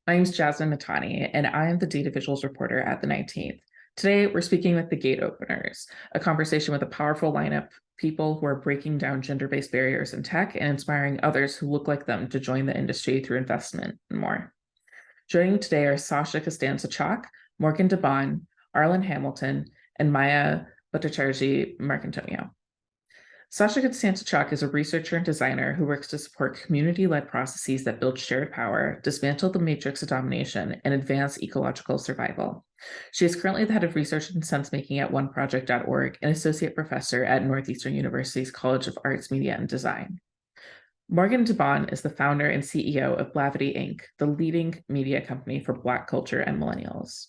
My name is Jasmine Mithani, and I am the data visuals reporter at the 19th. Today, we're speaking with the Gate Openers, a conversation with a powerful lineup, people who are breaking down gender-based barriers in tech and inspiring others who look like them to join the industry through investment and more. Joining me today are Sasha Costanza-Chock, Morgan DeBaun, Arlan Hamilton, and Maya Bhattacharjee-Marcantonio. Sasha Costanza-Chock is a researcher and designer who works to support community-led processes that build shared power, dismantle the matrix of domination, and advance ecological survival. She is currently the head of research and sensemaking at oneproject.org and associate professor at Northeastern University's College of Arts, Media, and Design. Morgan DeBaun is the founder and CEO of Blavity Inc., the leading media company for Black culture and millennials.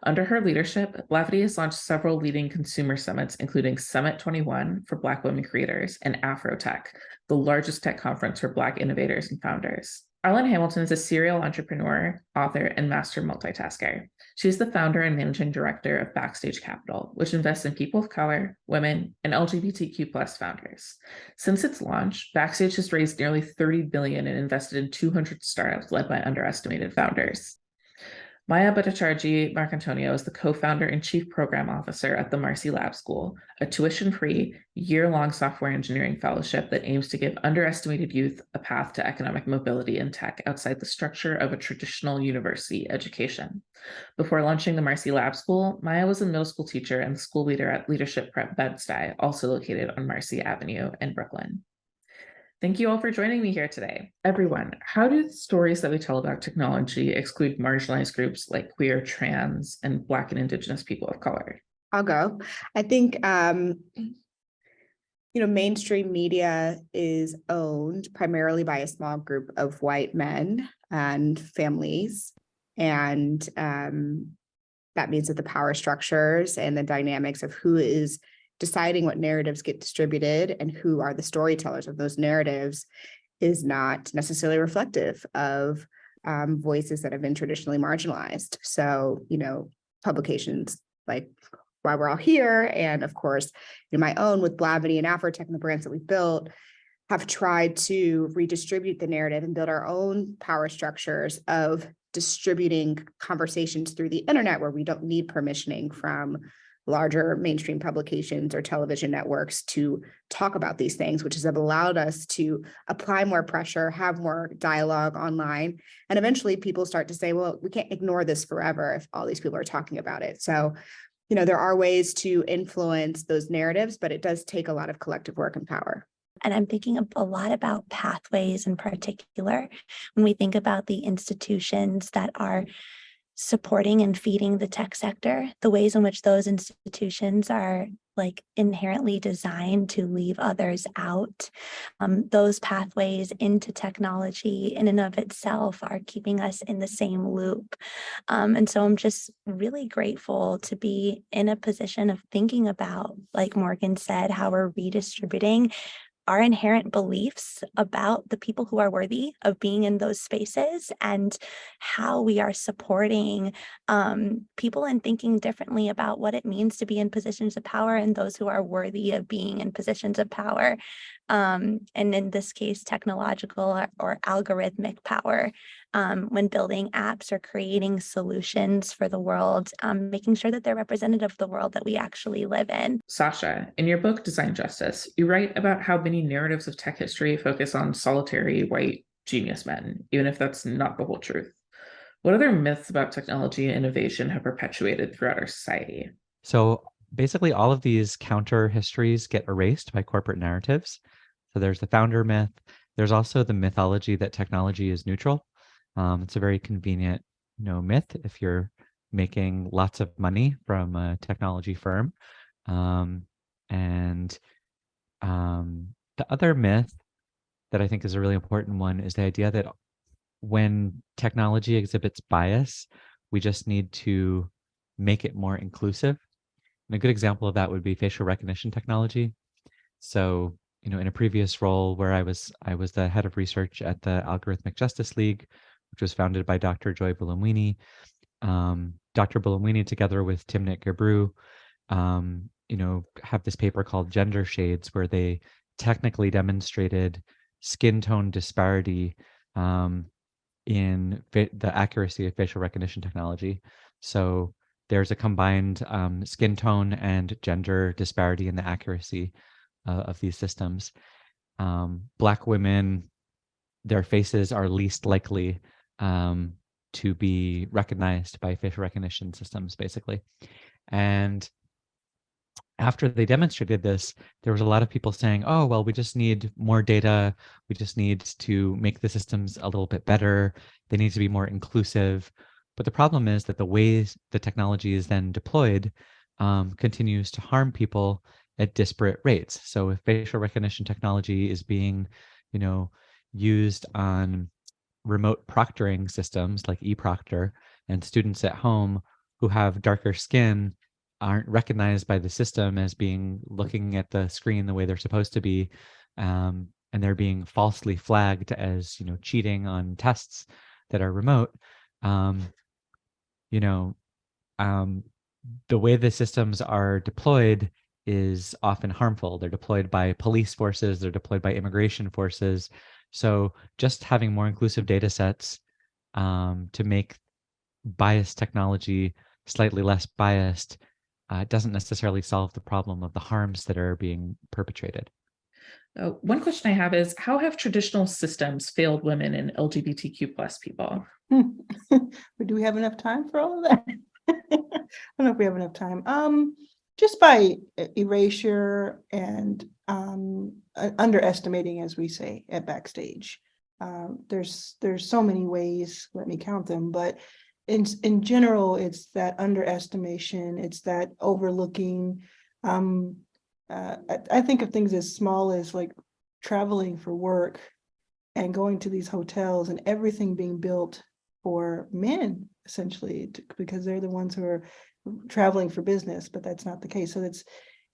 Under her leadership, Blavity has launched several leading consumer summits, including Summit 21 for Black women creators and AfroTech, the largest tech conference for Black innovators and founders. Arlan Hamilton is a serial entrepreneur, author, and master multitasker. She is the founder and managing director of Backstage Capital, which invests in people of color, women, and LGBTQ founders. Since its launch, Backstage has raised nearly $30 billion and invested in 200 startups led by underestimated founders. Maya Bhattacharjee-Marcantonio is the co-founder and chief program officer at the Marcy Lab School, a tuition-free, year-long software engineering fellowship that aims to give underestimated youth a path to economic mobility in tech outside the structure of a traditional university education. Before launching the Marcy Lab School, Maya was a middle school teacher and school leader at Leadership Prep Bed-Stuy, also located on Marcy Avenue in Brooklyn. Thank you all for joining me here today. Everyone, how do the stories that we tell about technology exclude marginalized groups like queer, trans, and Black and Indigenous people of color? I'll go. I think, mainstream media is owned primarily by a small group of white men and families. And that means that the power structures and the dynamics of who is deciding what narratives get distributed and who are the storytellers of those narratives is not necessarily reflective of voices that have been traditionally marginalized. So, publications like Why We're All Here, and of course, my own with Blavity and AfroTech and the brands that we built, have tried to redistribute the narrative and build our own power structures of distributing conversations through the internet where we don't need permissioning from larger mainstream publications or television networks to talk about these things, which has allowed us to apply more pressure, have more dialogue online. And eventually people start to say, well, we can't ignore this forever if all these people are talking about it. So, there are ways to influence those narratives, but it does take a lot of collective work and power. And I'm thinking a lot about pathways in particular when we think about the institutions that are supporting and feeding the tech sector, the ways in which those institutions are inherently designed to leave others out. Those pathways into technology in and of itself are keeping us in the same loop. And so I'm just really grateful to be in a position of thinking about, like Morgan said, how we're redistributing our inherent beliefs about the people who are worthy of being in those spaces and how we are supporting people and thinking differently about what it means to be in positions of power and those who are worthy of being in positions of power. And in this case, technological or algorithmic power, when building apps or creating solutions for the world, making sure that they're representative of the world that we actually live in. Sasha, in your book, Design Justice, you write about how many narratives of tech history focus on solitary white genius men, even if that's not the whole truth. What other myths about technology and innovation have perpetuated throughout our society? So basically all of these counter histories get erased by corporate narratives. So there's the founder myth. There's also the mythology that technology is neutral. It's a very convenient, myth if you're making lots of money from a technology firm. And the other myth that I think is a really important one is the idea that when technology exhibits bias, we just need to make it more inclusive. And a good example of that would be facial recognition technology. So, in a previous role where I was the head of research at the Algorithmic Justice League, which was founded by Dr. Joy Buolamwini. Dr. Buolamwini, together with Timnit Gebru, have this paper called Gender Shades, where they technically demonstrated skin tone disparity in the accuracy of facial recognition technology. So there's a combined skin tone and gender disparity in the accuracy of these systems. Black women, their faces are least likely to be recognized by facial recognition systems, basically. And after they demonstrated this, there was a lot of people saying, oh, well, we just need more data. We just need to make the systems a little bit better. They need to be more inclusive. But the problem is that the ways the technology is then deployed continues to harm people at disparate rates. So if facial recognition technology is being, used on remote proctoring systems like eProctor, and students at home who have darker skin aren't recognized by the system as being looking at the screen the way they're supposed to be, and they're being falsely flagged as cheating on tests that are remote. The way the systems are deployed is often harmful. They're deployed by police forces, they're deployed by immigration forces. So just having more inclusive data sets to make biased technology slightly less biased doesn't necessarily solve the problem of the harms that are being perpetrated. One question I have is, how have traditional systems failed women and LGBTQ plus people? But do we have enough time for all of that? I don't know if we have enough time. Just by erasure and underestimating, as we say at Backstage. There's so many ways, let me count them, but in general, it's that underestimation, it's that overlooking. I think of things as small as like traveling for work and going to these hotels and everything being built for men, essentially, because they're the ones who are traveling for business, but that's not the case. So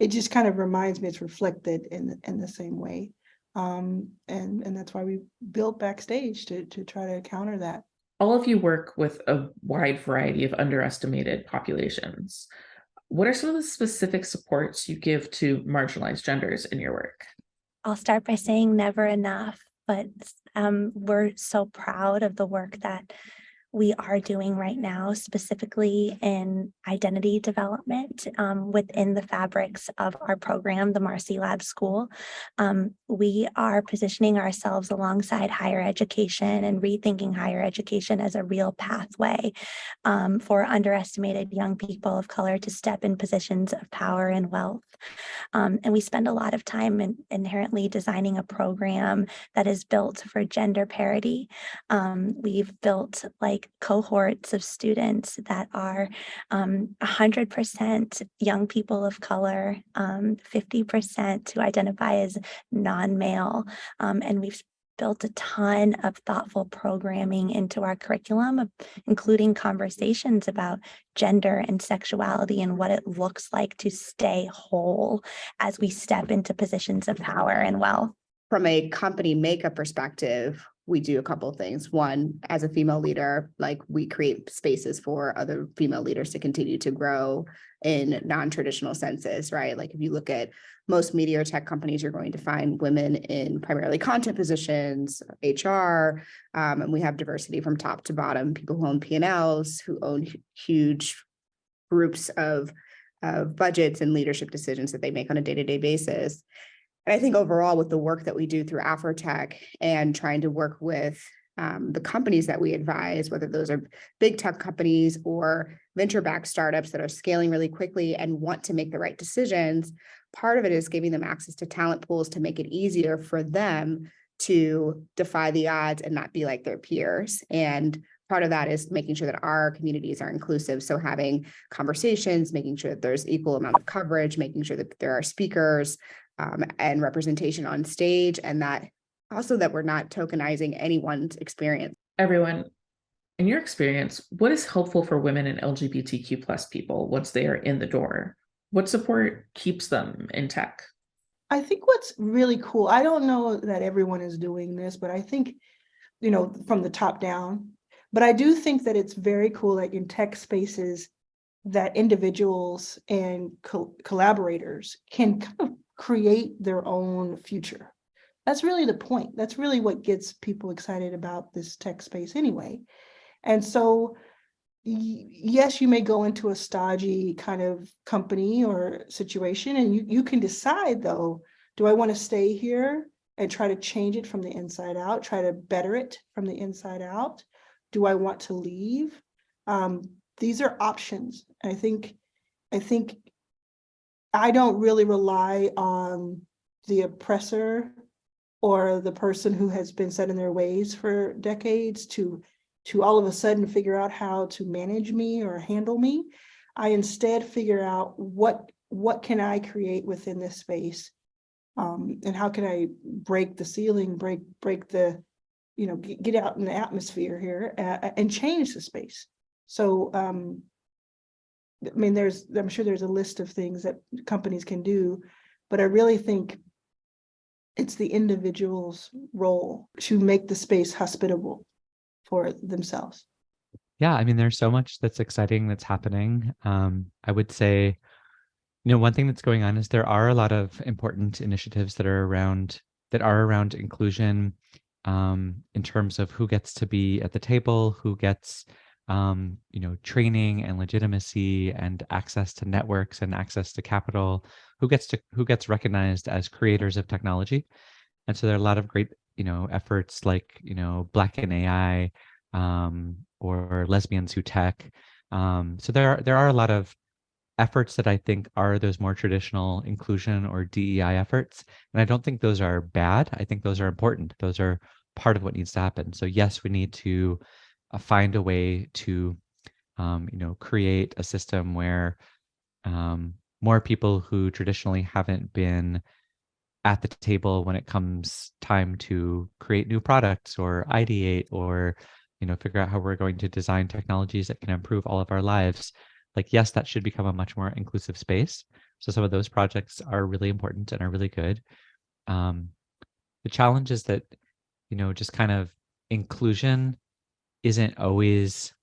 it just kind of reminds me it's reflected in the same way. And that's why we built Backstage to try to counter that. All of you work with a wide variety of underestimated populations. What are some of the specific supports you give to marginalized genders in your work? I'll start by saying never enough, but we're so proud of the work that we are doing right now, specifically in identity development within the fabrics of our program, the Marcy Lab School. We are positioning ourselves alongside higher education and rethinking higher education as a real pathway for underestimated young people of color to step in positions of power and wealth. And we spend a lot of time inherently designing a program that is built for gender parity. We've built cohorts of students that are 100% young people of color, 50% who identify as non-male, and we've built a ton of thoughtful programming into our curriculum, including conversations about gender and sexuality and what it looks like to stay whole as we step into positions of power and wealth. From a company makeup perspective, we do a couple of things. One, as a female leader, we create spaces for other female leaders to continue to grow in non-traditional senses, right? Like if you look at most media or tech companies, you're going to find women in primarily content positions, HR, and we have diversity from top to bottom, people who own P&Ls, who own huge groups of budgets and leadership decisions that they make on a day-to-day basis. And I think overall with the work that we do through AfroTech and trying to work with the companies that we advise, whether those are big tech companies or venture-backed startups that are scaling really quickly and want to make the right decisions, part of it is giving them access to talent pools to make it easier for them to defy the odds and not be like their peers. And part of that is making sure that our communities are inclusive. So having conversations, making sure that there's equal amount of coverage, making sure that there are speakers, and representation on stage, and that also that we're not tokenizing anyone's experience. Everyone, in your experience, what is helpful for women and LGBTQ plus people once they are in the door? What support keeps them in tech? I think what's really cool, I don't know that everyone is doing this, but I think, from the top down, but I do think that it's very cool, like in tech spaces, that individuals and collaborators can kind of create their own future. That's really the point. That's really what gets people excited about this tech space anyway. And so, yes, you may go into a stodgy kind of company or situation, and you can decide, though, do I want to stay here and try to change it from the inside out, try to better it from the inside out? Do I want to leave? These are options. I think I don't really rely on the oppressor or the person who has been set in their ways for decades to all of a sudden figure out how to manage me or handle me. I instead figure out what can I create within this space, and how can I break the ceiling, break the, get out in the atmosphere here, and change the space. So I mean, I'm sure there's a list of things that companies can do, but I really think it's the individual's role to make the space hospitable for themselves. Yeah, I mean, there's so much that's exciting that's happening. I would say, one thing that's going on is there are a lot of important initiatives that are around inclusion, in terms of who gets to be at the table, who gets training and legitimacy and access to networks and access to capital, who gets recognized as creators of technology. And so there are a lot of great, efforts like, Black in AI, or Lesbians Who Tech. So there are a lot of efforts that I think are those more traditional inclusion or DEI efforts. And I don't think those are bad. I think those are important. Those are part of what needs to happen. So yes, we need to find a way to, create a system where more people who traditionally haven't been at the table when it comes time to create new products or ideate or, figure out how we're going to design technologies that can improve all of our lives. Like, yes, that should become a much more inclusive space. So some of those projects are really important and are really good. The challenge is that, just kind of inclusion isn't always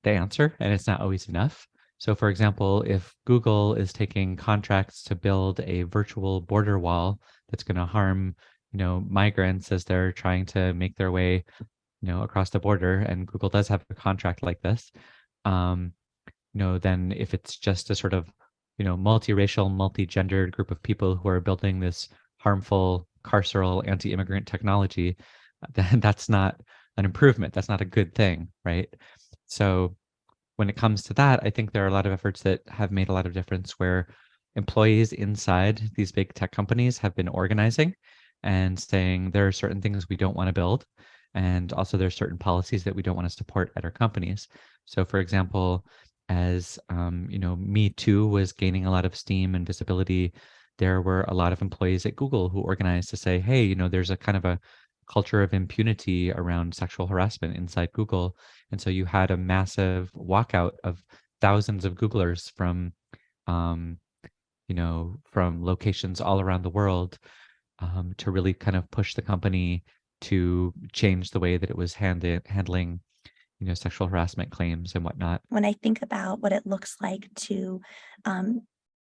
the answer, and it's not always enough. So for example, if Google is taking contracts to build a virtual border wall that's going to harm, migrants as they're trying to make their way, across the border, and Google does have a contract like this, then if it's just a sort of, multiracial, multi-gendered group of people who are building this harmful carceral anti-immigrant technology, then that's not an improvement. That's not a good thing, right? So when it comes to that, I think there are a lot of efforts that have made a lot of difference where employees inside these big tech companies have been organizing and saying there are certain things we don't want to build. And also there's certain policies that we don't want to support at our companies. So for example, as Me Too was gaining a lot of steam and visibility, there were a lot of employees at Google who organized to say, hey, there's a kind of a culture of impunity around sexual harassment inside Google. And so you had a massive walkout of thousands of Googlers from, from locations all around the world, to really kind of push the company to change the way that it was handling, sexual harassment claims and whatnot. When I think about what it looks like to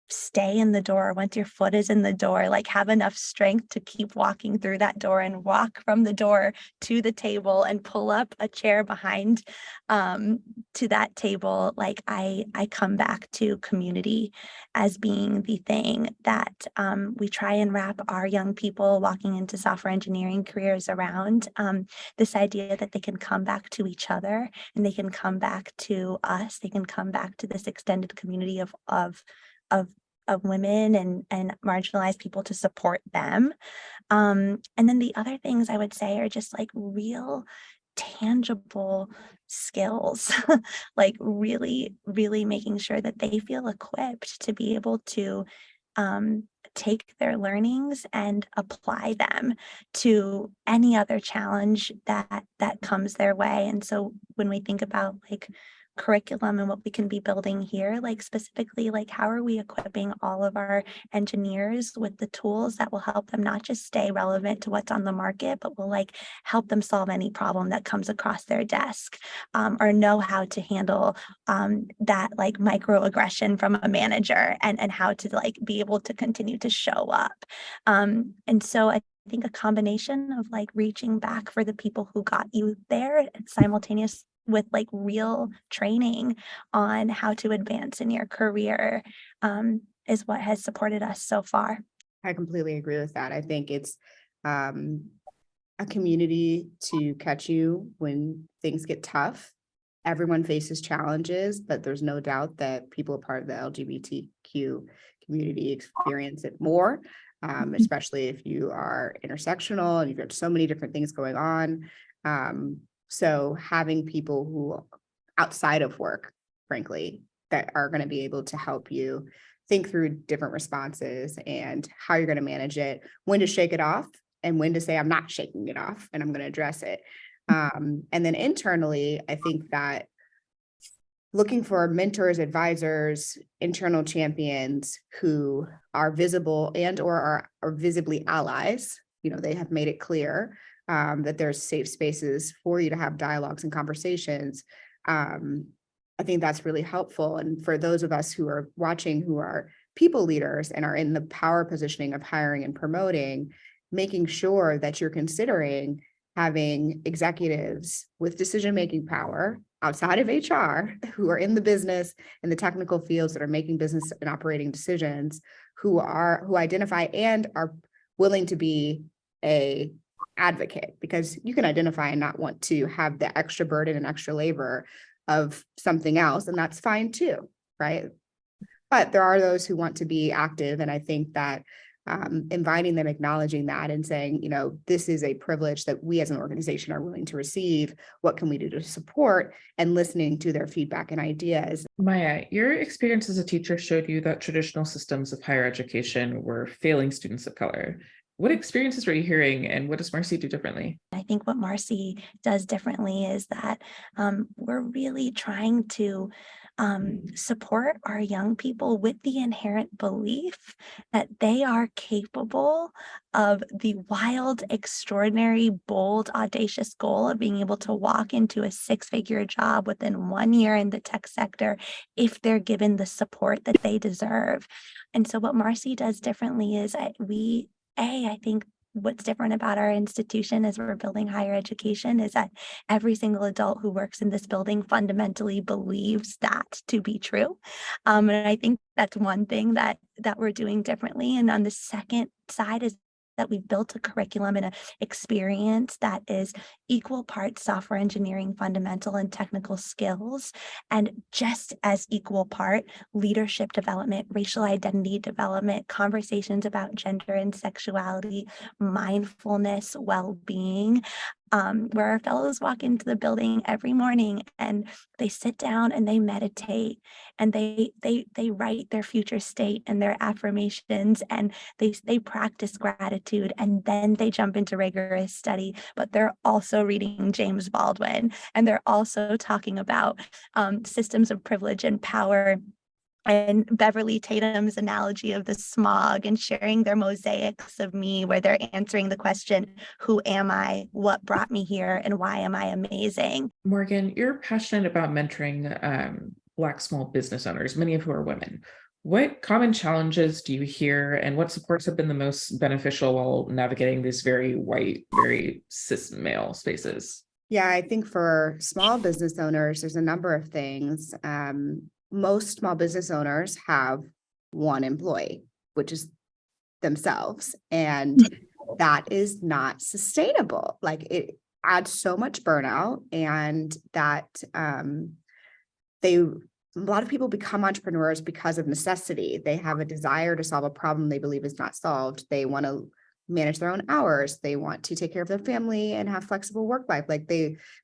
stay in the door once your foot is in the door, like have enough strength to keep walking through that door and walk from the door to the table and pull up a chair behind to that table. Like I come back to community as being the thing that we try and wrap our young people walking into software engineering careers around. This idea that they can come back to each other and they can come back to us, they can come back to this extended community of women and marginalized people to support them. And then the other things I would say are just like real tangible skills, like really, really making sure that they feel equipped to be able to take their learnings and apply them to any other challenge that comes their way. And so when we think about like curriculum and what we can be building here, like specifically, like how are we equipping all of our engineers with the tools that will help them not just stay relevant to what's on the market, but will like help them solve any problem that comes across their desk, or know how to handle that like microaggression from a manager and how to like be able to continue to show up. And so I think a combination of like reaching back for the people who got you there and simultaneous with like real training on how to advance in your career is what has supported us so far. I completely agree with that. I think it's a community to catch you when things get tough. Everyone faces challenges, but there's no doubt that people part of the LGBTQ community experience it more, especially if you are intersectional and you've got so many different things going on. So having people who outside of work, frankly, that are going to be able to help you think through different responses and how you're going to manage it, when to shake it off and when to say, I'm not shaking it off and I'm going to address it. And then internally, I think that looking for mentors, advisors, internal champions who are visible and or are visibly allies, they have made it clear that there's safe spaces for you to have dialogues and conversations. I think that's really helpful. And for those of us who are watching, who are people leaders and are in the power positioning of hiring and promoting, making sure that you're considering having executives with decision-making power outside of HR who are in the business and the technical fields that are making business and operating decisions, who identify and are willing to be a advocate, because you can identify and not want to have the extra burden and extra labor of something else, and that's fine too, right? But there are those who want to be active, and I think that inviting them, acknowledging that and saying, this is a privilege that we as an organization are willing to receive. What can we do to support? And listening to their feedback and ideas. Maya, your experience as a teacher showed you that traditional systems of higher education were failing students of color. What experiences were you hearing, and what does Marcy do differently? I think what Marcy does differently is that we're really trying to support our young people with the inherent belief that they are capable of the wild, extraordinary, bold, audacious goal of being able to walk into a six-figure job within 1 year in the tech sector if they're given the support that they deserve. And so what Marcy does differently is I think what's different about our institution as we're building higher education is that every single adult who works in this building fundamentally believes that to be true. And I think that's one thing that we're doing differently. And on the second side is that we've built a curriculum and an experience that is equal parts software engineering, fundamental and technical skills, and just as equal part leadership development, racial identity development, conversations about gender and sexuality, mindfulness, well-being, where our fellows walk into the building every morning and they sit down and they meditate and they write their future state and their affirmations, and they practice gratitude, and then they jump into rigorous study. But they're also reading James Baldwin, and they're also talking about systems of privilege and power, and Beverly Tatum's analogy of the smog, and sharing their mosaics of me, where they're answering the question, who am I, what brought me here, and why am I amazing? Morgan, you're passionate about mentoring Black small business owners, many of who are women. What common challenges do you hear, and what supports have been the most beneficial while navigating these very white, very cis male spaces? Yeah, I think for small business owners, there's a number of things. Most small business owners have one employee, which is themselves, and that is not sustainable. Like, it adds so much burnout, and that a lot of people become entrepreneurs because of necessity. They have a desire to solve a problem they believe is not solved. They want to manage their own hours. They want to take care of their family and have flexible work life.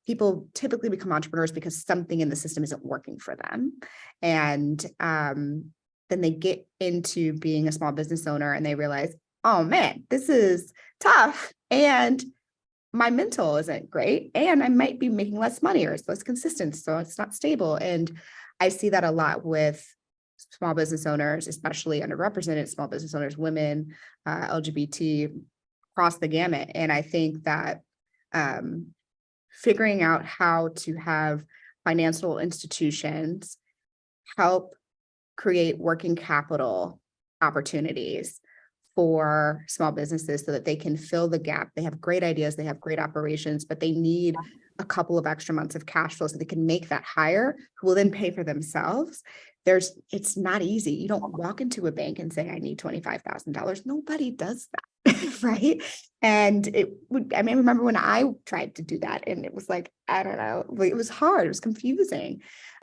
People typically become entrepreneurs because something in the system isn't working for them. And then they get into being a small business owner and they realize, oh man, this is tough. And my mental isn't great. And I might be making less money, or it's less consistent. So it's not stable. And I see that a lot with small business owners, especially underrepresented small business owners, women, LGBT, across the gamut. And I think that figuring out how to have financial institutions help create working capital opportunities for small businesses so that they can fill the gap. They have great ideas, they have great operations, but they need a couple of extra months of cash flow so they can make that hire, who will then pay for themselves. It's not easy. You don't walk into a bank and say, I need $25,000. Nobody does that, right? And I remember when I tried to do that, and it was like, I don't know, it was hard, it was confusing.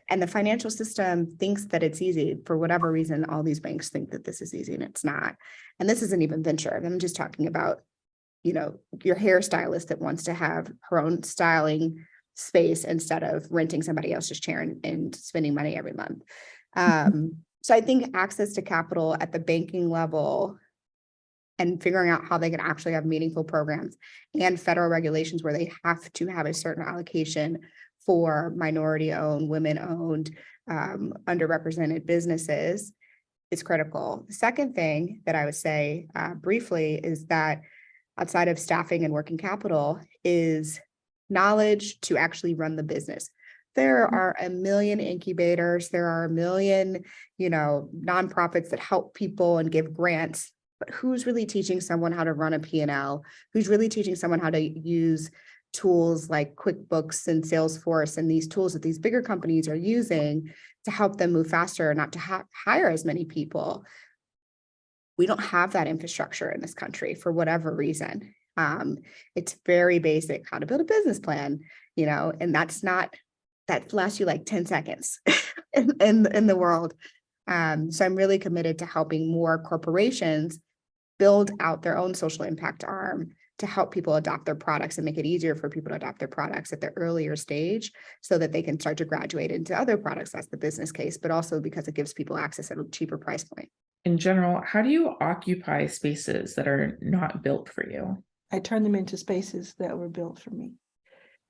And the financial system thinks that it's easy. For whatever reason, all these banks think that this is easy, and it's not. And this isn't even venture. I'm just talking about, your hairstylist that wants to have her own styling space instead of renting somebody else's chair and spending money every month. So I think access to capital at the banking level and figuring out how they can actually have meaningful programs and federal regulations where they have to have a certain allocation for minority-owned, women-owned, underrepresented businesses is critical. The second thing that I would say briefly is that outside of staffing and working capital is knowledge to actually run the business. There are a million incubators, there are a million, nonprofits that help people and give grants, but who's really teaching someone how to run a P&L? Who's really teaching someone how to use tools like QuickBooks and Salesforce and these tools that these bigger companies are using to help them move faster, not to hire as many people? We don't have that infrastructure in this country for whatever reason. It's very basic, how to build a business plan, and that lasts you like 10 seconds in the world. So I'm really committed to helping more corporations build out their own social impact arm to help people adopt their products and make it easier for people to adopt their products at the earlier stage so that they can start to graduate into other products. That's the business case, but also because it gives people access at a cheaper price point. In general, how do you occupy spaces that are not built for you? I turn them into spaces that were built for me.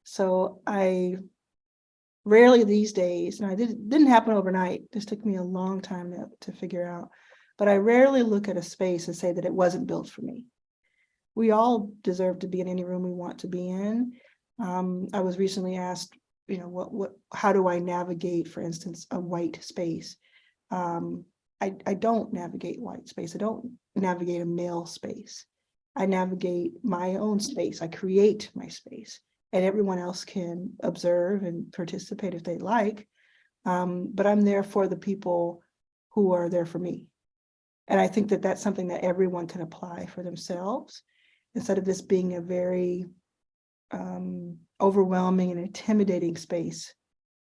So I rarely these days, and it didn't happen overnight. This took me a long time to figure out, but I rarely look at a space and say that it wasn't built for me. We all deserve to be in any room we want to be in. I was recently asked, how do I navigate, for instance, a white space? I don't navigate white space. I don't navigate a male space. I navigate my own space. I create my space, and everyone else can observe and participate if they like. But I'm there for the people who are there for me. And I think that that's something that everyone can apply for themselves, instead of this being a very overwhelming and intimidating space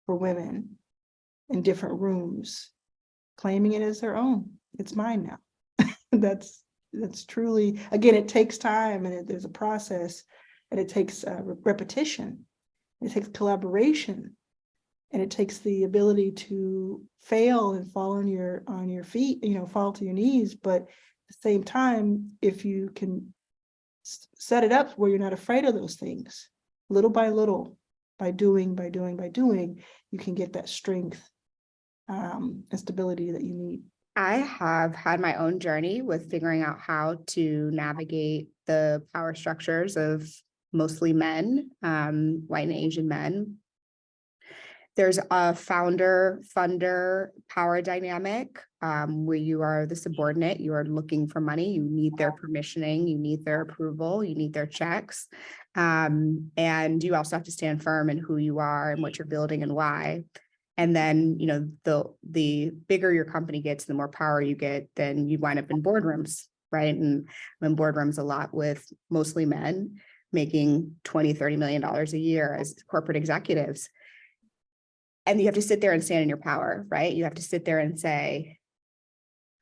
for women in different rooms, claiming it as their own. It's mine now. That's truly, again, it takes time, and there's a process, and it takes repetition, it takes collaboration, and it takes the ability to fail and fall on your feet, fall to your knees. But at the same time, if you can set it up where you're not afraid of those things, little by little, by doing, you can get that strength and stability that you need. I have had my own journey with figuring out how to navigate the power structures of mostly men, white and Asian men. There's a founder-funder power dynamic where you are the subordinate, you are looking for money, you need their permissioning, you need their approval, you need their checks. And you also have to stand firm in who you are and what you're building and why. And then, the bigger your company gets, the more power you get, then you wind up in boardrooms, right? And I'm in boardrooms a lot with mostly men making $20-30 million a year as corporate executives. And you have to sit there and stand in your power, right? You have to sit there and say,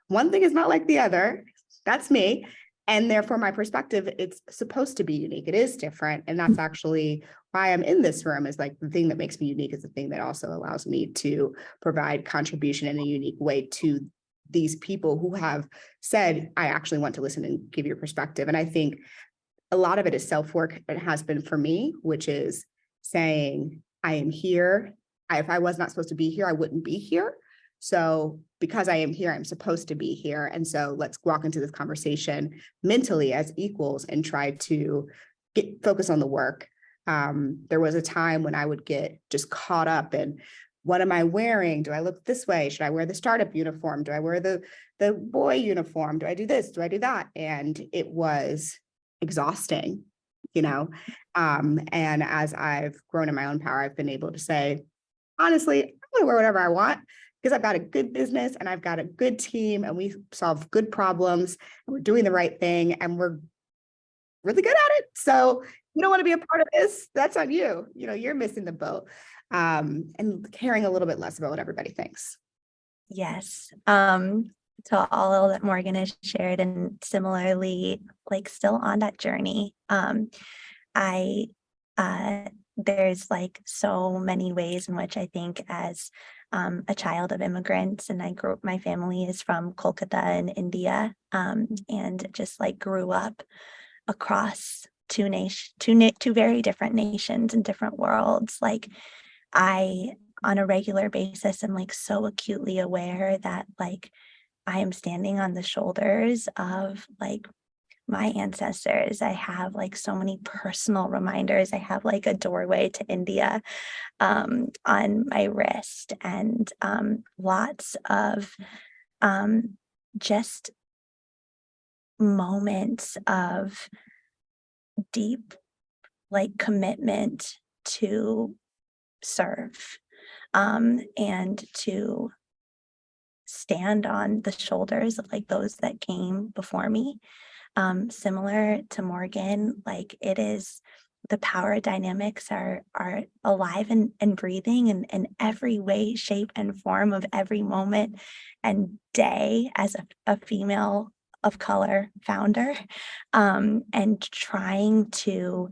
one thing is not like the other. That's me. And therefore, my perspective, it's supposed to be unique. It is different. And that's actually why I'm in this room, is like the thing that makes me unique is the thing that also allows me to provide contribution in a unique way to these people who have said, I actually want to listen and give your perspective. And I think a lot of it is self-work. It has been for me, which is saying, I am here. If I was not supposed to be here, I wouldn't be here. So because I am here, I'm supposed to be here. And so let's walk into this conversation mentally as equals and try to focus on the work. There was a time when I would get just caught up in what am I wearing? Do I look this way? Should I wear the startup uniform? Do I wear the boy uniform? Do I do this? Do I do that? And it was exhausting, you know? And as I've grown in my own power, I've been able to say, honestly, I'm gonna wear whatever I want because I've got a good business and I've got a good team and we solve good problems and we're doing the right thing and we're really good at it. So you don't want to be a part of this, that's on you. You know, you're missing the boat. And caring a little bit less about what everybody thinks. Yes. To all that Morgan has shared, and similarly, like still on that journey. I there's like so many ways in which I think as a child of immigrants, and my family is from Kolkata in India, and just like grew up across two very different nations and different worlds. Like I, on a regular basis, am like so acutely aware that like I am standing on the shoulders of like my ancestors. I have like so many personal reminders. I have like a doorway to India on my wrist, and lots of just moments of deep like commitment to serve and to stand on the shoulders of like those that came before me. Similar to Morgan, like it is, the power dynamics are alive and breathing in every way, shape, and form of every moment and day as a female of color founder, and trying to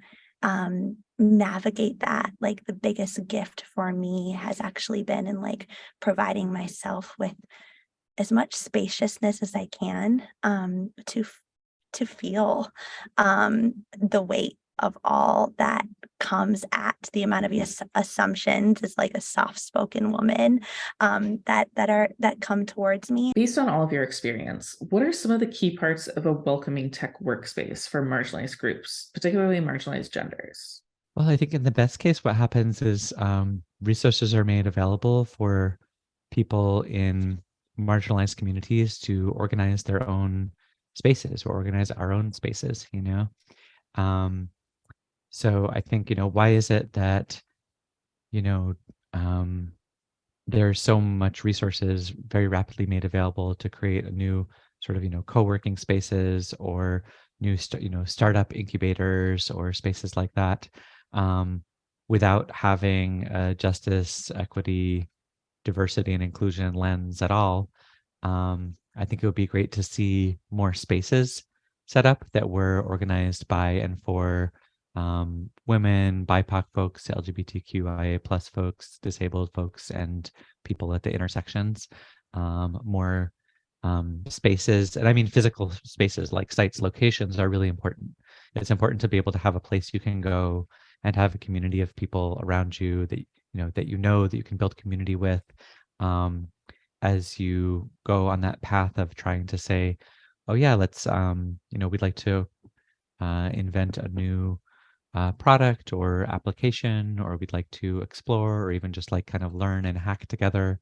navigate that. Like the biggest gift for me has actually been in like providing myself with as much spaciousness as I can to feel the weight of all that comes at the amount of assumptions as like a soft-spoken woman that come towards me. Based on all of your experience, what are some of the key parts of a welcoming tech workspace for marginalized groups, particularly marginalized genders? Well, I think in the best case, what happens is resources are made available for people in marginalized communities to organize their own spaces or organize our own spaces, you know? So I think, why is it that, you know, there's so much resources very rapidly made available to create a new sort of, co-working spaces or new, startup incubators or spaces like that, without having a justice, equity, diversity, and inclusion lens at all. I think it would be great to see more spaces set up that were organized by and for women, BIPOC folks, LGBTQIA plus folks, disabled folks, and people at the intersections. More spaces, and I mean physical spaces like sites, locations are really important. It's important to be able to have a place you can go and have a community of people around you that that you can build community with, as you go on that path of trying to say, oh yeah, let's we'd like to invent a new product or application, or we'd like to explore, or even just like kind of learn and hack together.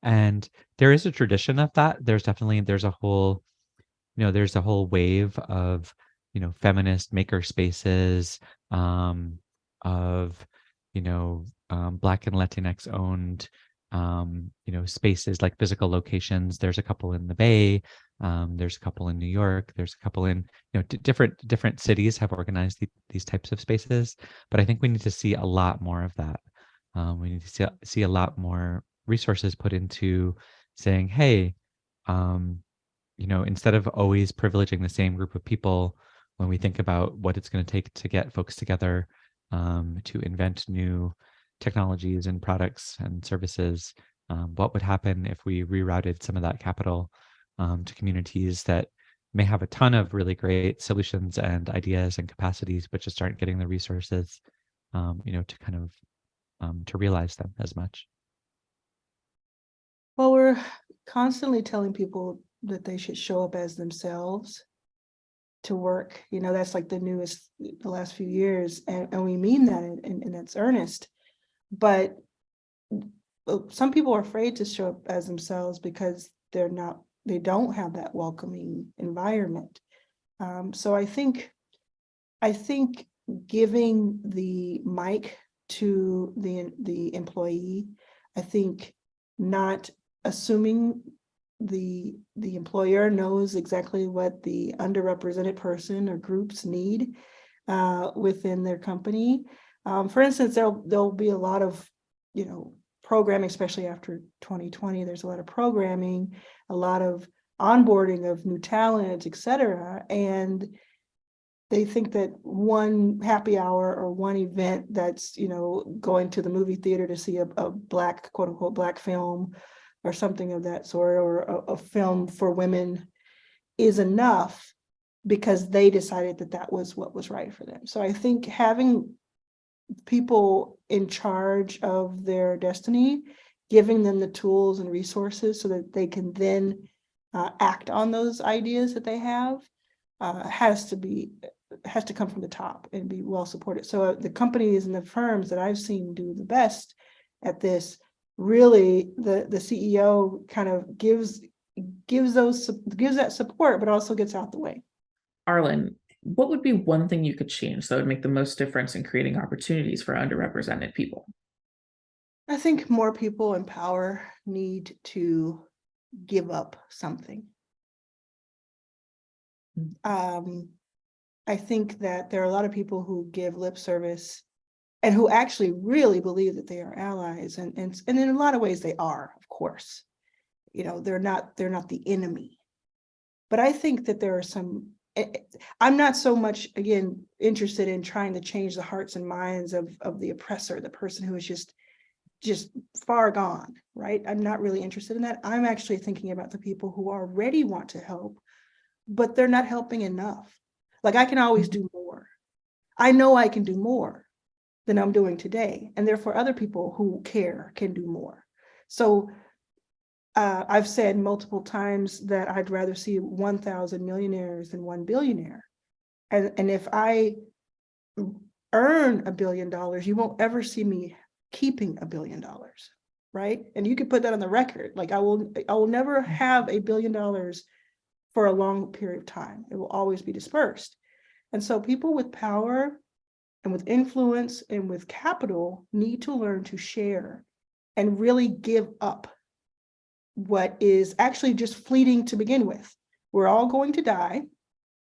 And there is a tradition of that. There's a whole wave of feminist maker spaces, of Black and Latinx owned spaces, like physical locations. There's a couple in the Bay, there's a couple in New York, there's a couple in different cities have organized these types of spaces. But I think we need to see a lot more of that. We need to see a lot more resources put into saying, hey, instead of always privileging the same group of people when we think about what it's going to take to get folks together, to invent new technologies and products and services, what would happen if we rerouted some of that capital to communities that may have a ton of really great solutions and ideas and capacities, but just aren't getting the resources, to kind of to realize them as much. Well, we're constantly telling people that they should show up as themselves to work. That's like the last few years. And we mean that, and it's earnest. But some people are afraid to show up as themselves because they don't have that welcoming environment. So I think giving the mic to the employee, I think not assuming the employer knows exactly what the underrepresented person or groups need within their company. For instance, there'll be a lot of, programming, especially after 2020, there's a lot of programming, a lot of onboarding of new talent, et cetera. And they think that one happy hour or one event that's, going to the movie theater to see a black, quote unquote, black film or something of that sort, or a film for women is enough because they decided that that was what was right for them. So I think having people in charge of their destiny, giving them the tools and resources so that they can then act on those ideas that they have has to come from the top and be well supported. So the companies and the firms that I've seen do the best at this, really the CEO kind of gives that support, but also gets out the way. Arlan, what would be one thing you could change that would make the most difference in creating opportunities for underrepresented people? I think more people in power need to give up something. I think that there are a lot of people who give lip service and who actually really believe that they are allies, and in a lot of ways they are, of course. They're not the enemy. But I think that there are some, I'm not so much, again, interested in trying to change the hearts and minds of the oppressor, the person who is just far gone, right? I'm not really interested in that. I'm actually thinking about the people who already want to help, but they're not helping enough. Like, I can always do more. I know I can do more than I'm doing today. And therefore other people who care can do more. So I've said multiple times that I'd rather see 1,000 millionaires than 1 billionaire. And if I earn $1 billion, you won't ever see me keeping $1 billion, right? And you can put that on the record. Like, I will never have $1 billion for a long period of time. It will always be dispersed. And so people with power and with influence and with capital need to learn to share and really give up what is actually just fleeting to begin with. We're all going to die.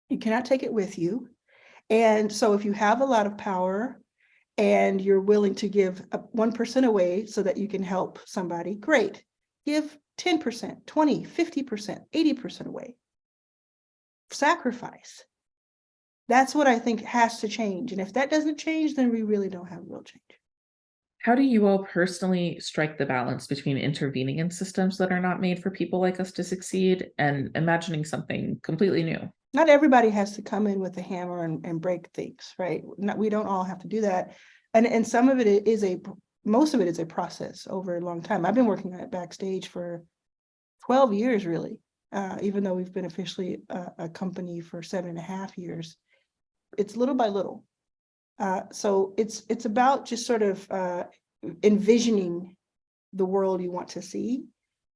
You cannot take it with you. And so if you have a lot of power and you're willing to give 1% away so that you can help somebody, great. Give 10%, 20, 50%, 80% away. Sacrifice. That's what I think has to change. And if that doesn't change, then we really don't have real change. How do you all personally strike the balance between intervening in systems that are not made for people like us to succeed and imagining something completely new? Not everybody has to come in with a hammer and break things, right? We don't all have to do that. And some of it is most of it is a process over a long time. I've been working at Backstage for 12 years, really, even though we've been officially a company for 7.5 years. It's little by little. So it's about just sort of envisioning the world you want to see,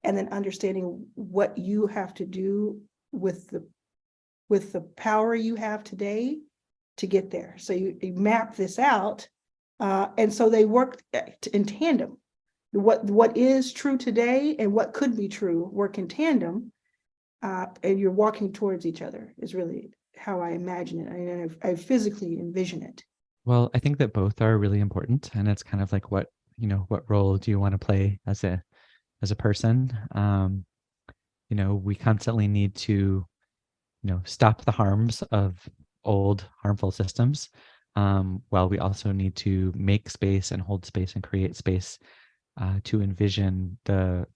and then understanding what you have to do with the power you have today to get there. So you map this out, and so they work in tandem. What is true today and what could be true work in tandem, and you're walking towards each other is really how I imagine it. I mean, I physically envision it. Well, I think that both are really important, and it's kind of like what role do you want to play as a person? We constantly need to, stop the harms of old harmful systems, while we also need to make space and hold space and create space to envision the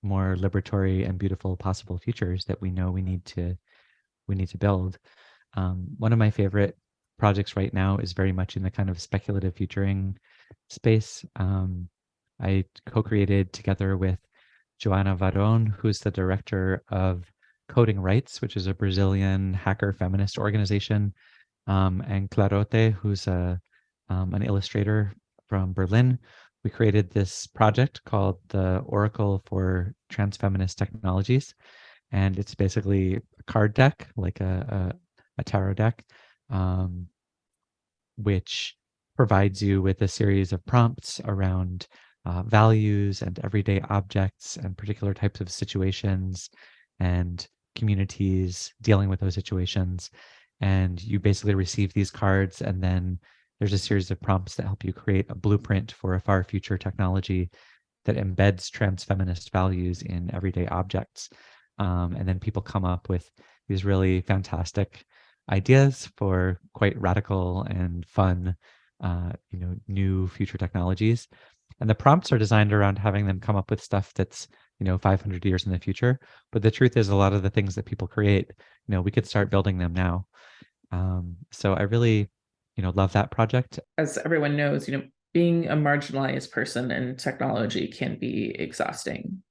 more liberatory and beautiful possible futures that we know we need to build. One of my favorite projects right now is very much in the kind of speculative futuring space. I co-created together with Joana Varone, who's the director of Coding Rights, which is a Brazilian hacker feminist organization, and Clarote, who's an illustrator from Berlin, we created this project called the Oracle for Transfeminist Technologies. And it's basically a card deck, like a tarot deck, which provides you with a series of prompts around values and everyday objects and particular types of situations and communities dealing with those situations. And you basically receive these cards, and then there's a series of prompts that help you create a blueprint for a far future technology that embeds transfeminist values in everyday objects. And then people come up with these really fantastic ideas for quite radical and fun, new future technologies. And the prompts are designed around having them come up with stuff that's, 500 years in the future. But the truth is, a lot of the things that people create, we could start building them now. So I really, love that project. As everyone knows, being a marginalized person in technology can be exhausting.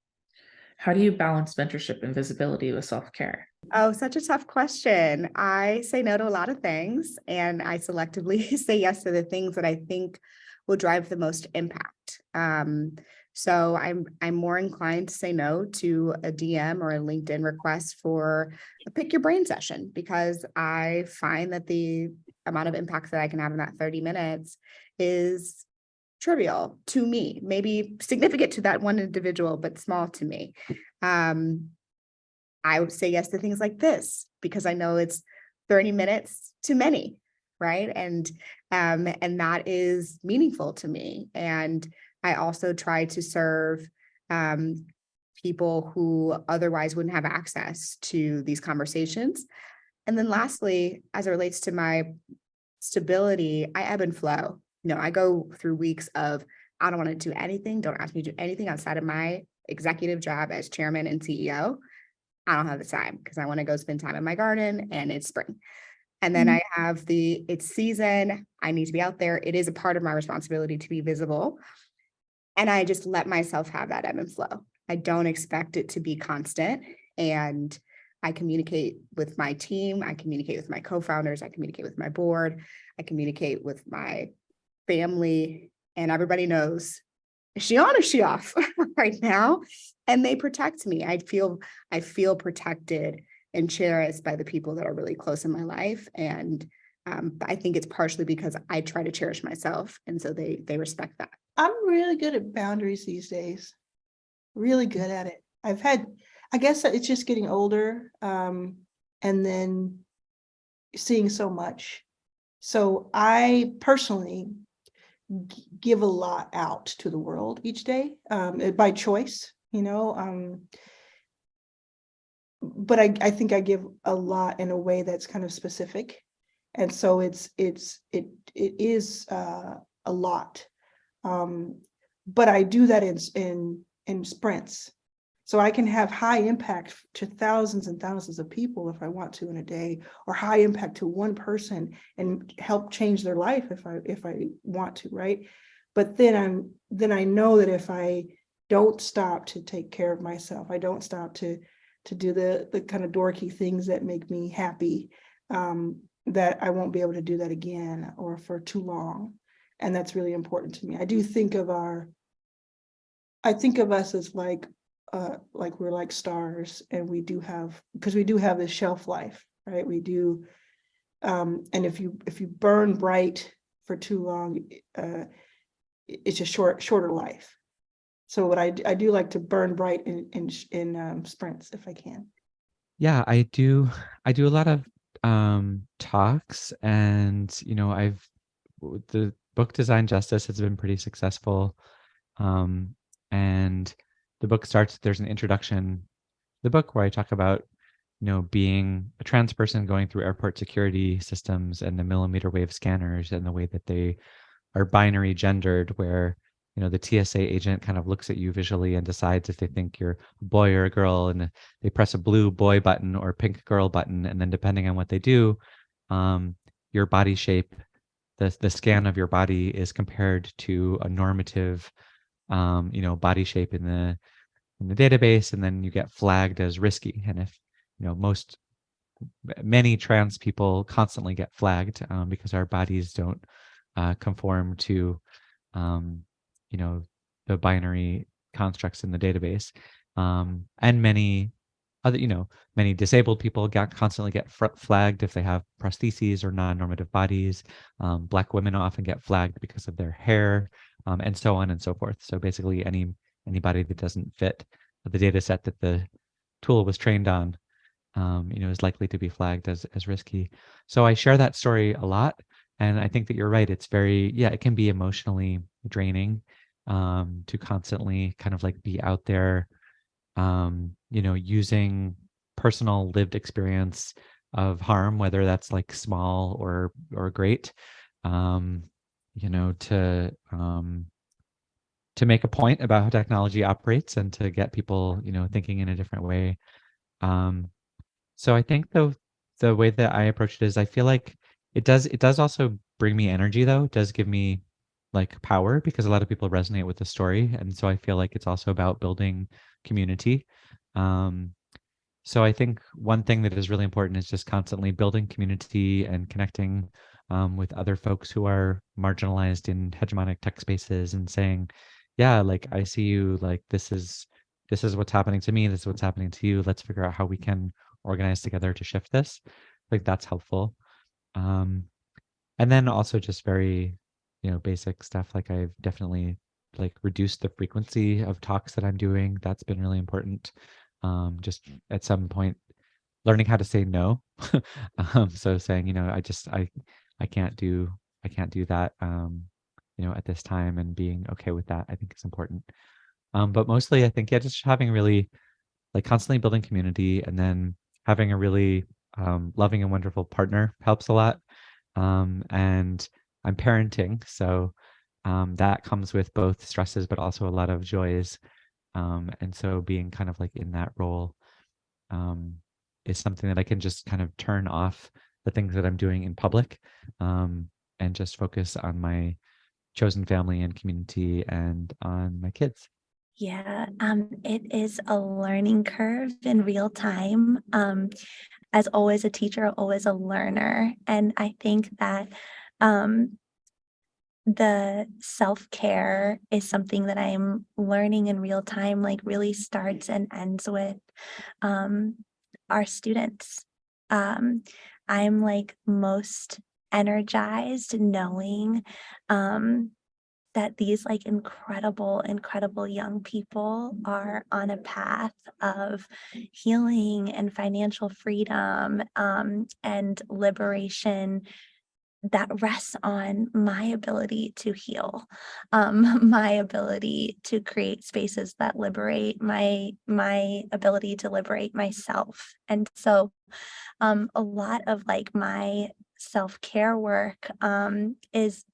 How do you balance mentorship and visibility with self-care? Oh, such a tough question. I say no to a lot of things, and I selectively say yes to the things that I think will drive the most impact. So I'm more inclined to say no to a DM or a LinkedIn request for a pick your brain session, because I find that the amount of impact that I can have in that 30 minutes is trivial to me, maybe significant to that one individual, but small to me. I would say yes to things like this because I know it's 30 minutes to many, right? And that is meaningful to me. And I also try to serve people who otherwise wouldn't have access to these conversations. And then lastly, as it relates to my stability, I ebb and flow. I go through weeks of, I don't want to do anything. Don't ask me to do anything outside of my executive job as chairman and CEO. I don't have the time because I want to go spend time in my garden and it's spring. And then I have it's season. I need to be out there. It is a part of my responsibility to be visible. And I just let myself have that ebb and flow. I don't expect it to be constant. And I communicate with my team. I communicate with my co-founders. I communicate with my board. I communicate with my family, and everybody knows, is she on or is she off right now? And they protect me. I feel protected and cherished by the people that are really close in my life. And I think it's partially because I try to cherish myself. And so they respect that. I'm really good at boundaries these days. Really good at it. I guess it's just getting older, and then seeing so much. So I personally give a lot out to the world each day, by choice, but I think I give a lot in a way that's kind of specific. And so it is a lot. But I do that in sprints. So I can have high impact to thousands and thousands of people if I want to in a day, or high impact to one person and help change their life if I want to, right? But then I know that if I don't stop to take care of myself, I don't stop to do the kind of dorky things that make me happy, that I won't be able to do that again or for too long. And that's really important to me. I think of us as like we're like stars, and we do have this shelf life, right? We do, and if you burn bright for too long, it's a shorter life. So what I do like to burn bright in sprints if I can. Yeah, I do a lot of talks, and the book Design Justice has been pretty successful, and the book starts, there's an introduction, the book where I talk about, being a trans person going through airport security systems and the millimeter wave scanners and the way that they are binary gendered, where, the TSA agent kind of looks at you visually and decides if they think you're a boy or a girl, and they press a blue boy button or pink girl button. And then depending on what they do, your body shape, the scan of your body is compared to a normative, body shape in the database, and then you get flagged as risky. And if many trans people constantly get flagged because our bodies don't conform to the binary constructs in the database. And many other, many disabled people constantly get flagged if they have prostheses or non-normative bodies. Black women often get flagged because of their hair, and so on and so forth. So basically anybody that doesn't fit the data set that the tool was trained on, is likely to be flagged as risky. So I share that story a lot. And I think that you're right. It's it can be emotionally draining, to constantly kind of like be out there, using personal lived experience of harm, whether that's like small or great, um, to make a point about how technology operates and to get people, thinking in a different way. So I think the way that I approach it is I feel like it does also bring me energy though. It does give me like power because a lot of people resonate with the story. And so I feel like it's also about building community. Um, so I think one thing that is really important is just constantly building community and connecting, with other folks who are marginalized in hegemonic tech spaces and saying, yeah, like I see you, like this is what's happening to me, this is what's happening to you. Let's figure out how we can organize together to shift this. Like that's helpful. Um, and then also just very, basic stuff. Like I've definitely like reduced the frequency of talks that I'm doing. That's been really important. Just at some point learning how to say no. So saying, I can't do that, at this time, and being okay with that, I think is important. But mostly I think, yeah, just having really like constantly building community, and then having a really loving and wonderful partner helps a lot. And I'm parenting, so that comes with both stresses but also a lot of joys. And so being kind of like in that role, um, is something that I can just kind of turn off the things that I'm doing in public, and just focus on my chosen family and community and on my kids. Yeah, it is a learning curve in real time. As always a teacher, always a learner. And I think that um, the self-care is something that I'm learning in real time, like really starts and ends with um, our students. Um, I'm like most energized knowing um, that these like incredible young people are on a path of healing and financial freedom, and liberation that rests on my ability to heal, my ability to create spaces that liberate my ability to liberate myself. And so a lot of like my self-care work is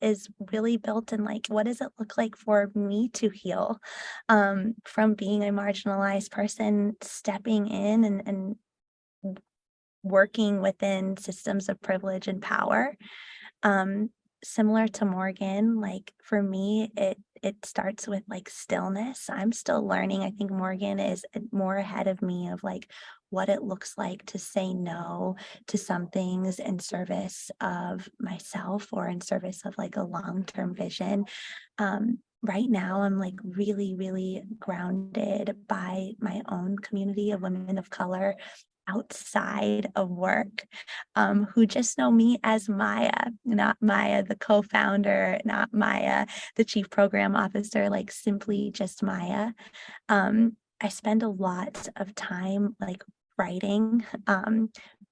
really built in like what does it look like for me to heal from being a marginalized person, stepping in and working within systems of privilege and power. um Similar to Morgan, like for me it starts with like stillness. I'm still learning. I think Morgan is more ahead of me of like what it looks like to say no to some things in service of myself or in service of like a long-term vision. Right now I'm like really grounded by my own community of women of color outside of work, who just know me as Maya, not Maya, the co-founder, not Maya, the chief program officer, like simply just Maya. I spend a lot of time like writing,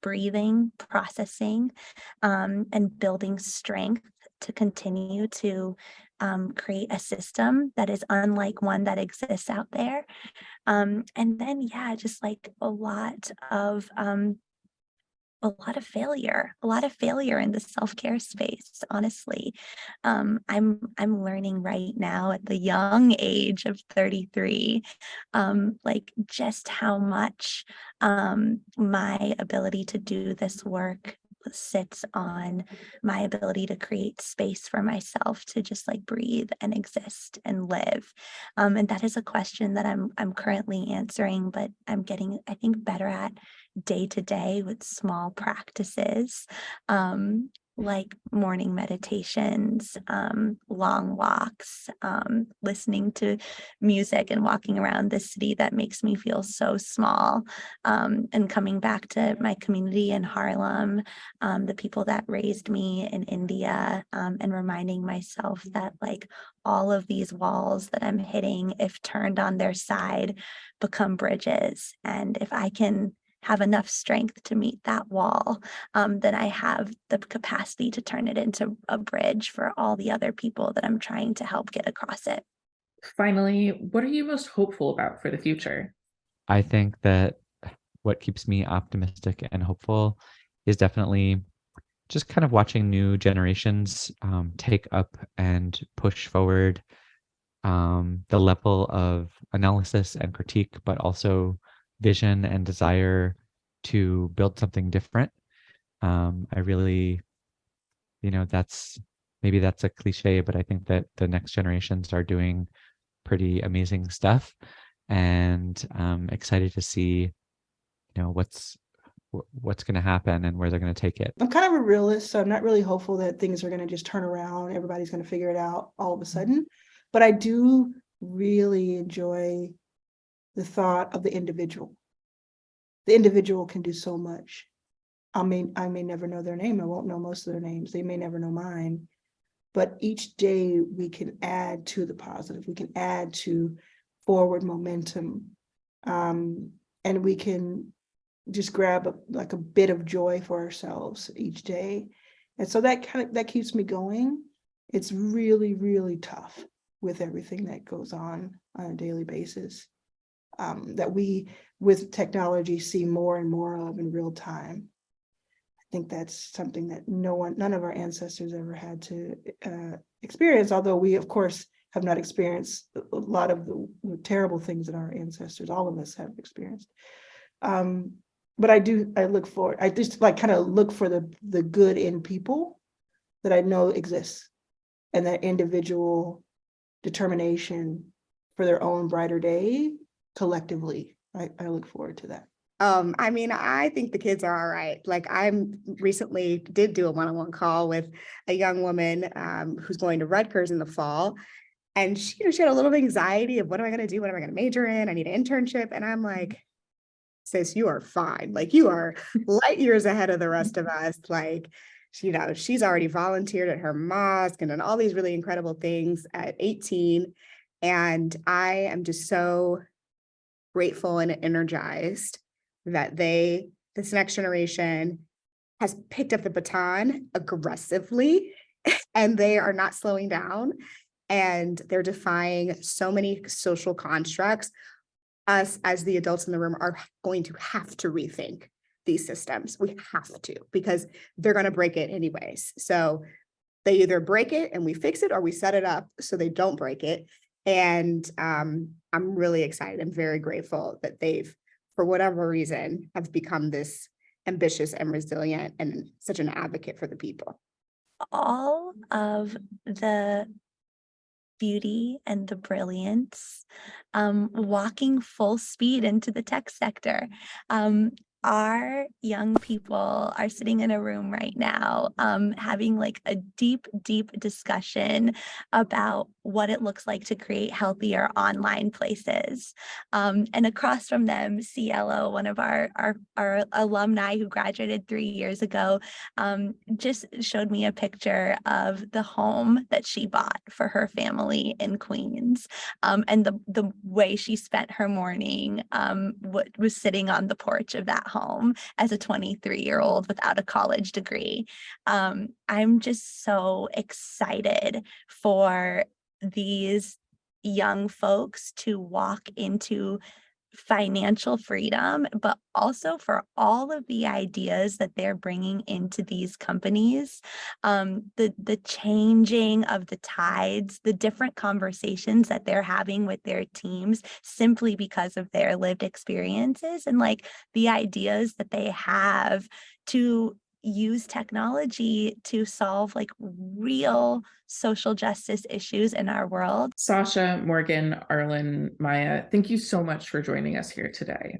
breathing, processing, and building strength to continue to create a system that is unlike one that exists out there. And then, yeah, just like a lot of failure in the self-care space, honestly. I'm learning right now at the young age of 33, like just how much my ability to do this work sits on my ability to create space for myself to just like breathe and exist and live. And that is a question that I'm currently answering, but I'm getting, I think, better at day to day with small practices. like morning meditations, long walks, listening to music and walking around the city that makes me feel so small, and coming back to my community in Harlem, the people that raised me in India, and reminding myself that like all of these walls that I'm hitting, if turned on their side, become bridges. And if I can have enough strength to meet that wall, then I have the capacity to turn it into a bridge for all the other people that I'm trying to help get across it. Finally, what are you most hopeful about for the future? I think that what keeps me optimistic and hopeful is definitely just kind of watching new generations take up and push forward the level of analysis and critique, but also vision and desire to build something different. I really, that's maybe that's a cliche, but I think that the next generations are doing pretty amazing stuff, and I'm excited to see, what's going to happen and where they're going to take it. I'm kind of a realist, so I'm not really hopeful that things are going to just turn around. Everybody's going to figure it out all of a sudden. But I do really enjoy the thought of the individual. The individual can do so much. I may never know their name. I won't know most of their names. They may never know mine. But each day we can add to the positive. We can add to forward momentum. And we can just grab a bit of joy for ourselves each day. And so that keeps me going. It's really, really tough with everything that goes on a daily basis, that we with technology see more and more of in real time. I think that's something that none of our ancestors ever had to experience, although we of course have not experienced a lot of the terrible things that our ancestors, all of us, have experienced. But I just like kind of look for the good in people that I know exists, and that individual determination for their own brighter day collectively. I look forward to that. I mean, I think the kids are all right. Like I recently did do a one-on-one call with a young woman who's going to Rutgers in the fall. And she had a little anxiety of what am I going to do? What am I going to major in? I need an internship. And I'm like, sis, you are fine. Like you are light years ahead of the rest of us. Like, she's already volunteered at her mosque and done all these really incredible things at 18. And I am just so grateful and energized that this next generation has picked up the baton aggressively and they are not slowing down, and they're defying so many social constructs. Us as the adults in the room are going to have to rethink these systems. We have to, because they're going to break it anyways. So they either break it and we fix it, or we set it up so they don't break it. And I'm really excited. I'm very grateful that they've, for whatever reason, have become this ambitious and resilient and such an advocate for the people. All of the beauty and the brilliance, walking full speed into the tech sector. Our young people are sitting in a room right now, having like a deep, deep discussion about what it looks like to create healthier online places. And across from them, Cielo, one of our alumni who graduated 3 years ago, just showed me a picture of the home that she bought for her family in Queens, and the way she spent her morning was sitting on the porch of that home as a 23-year-old without a college degree. I'm just so excited for these young folks to walk into financial freedom, but also for all of the ideas that they're bringing into these companies, the changing of the tides, the different conversations that they're having with their teams simply because of their lived experiences, and like the ideas that they have to use technology to solve like real social justice issues in our world. Sasha, Morgan, Arlan, Maya, thank you so much for joining us here today.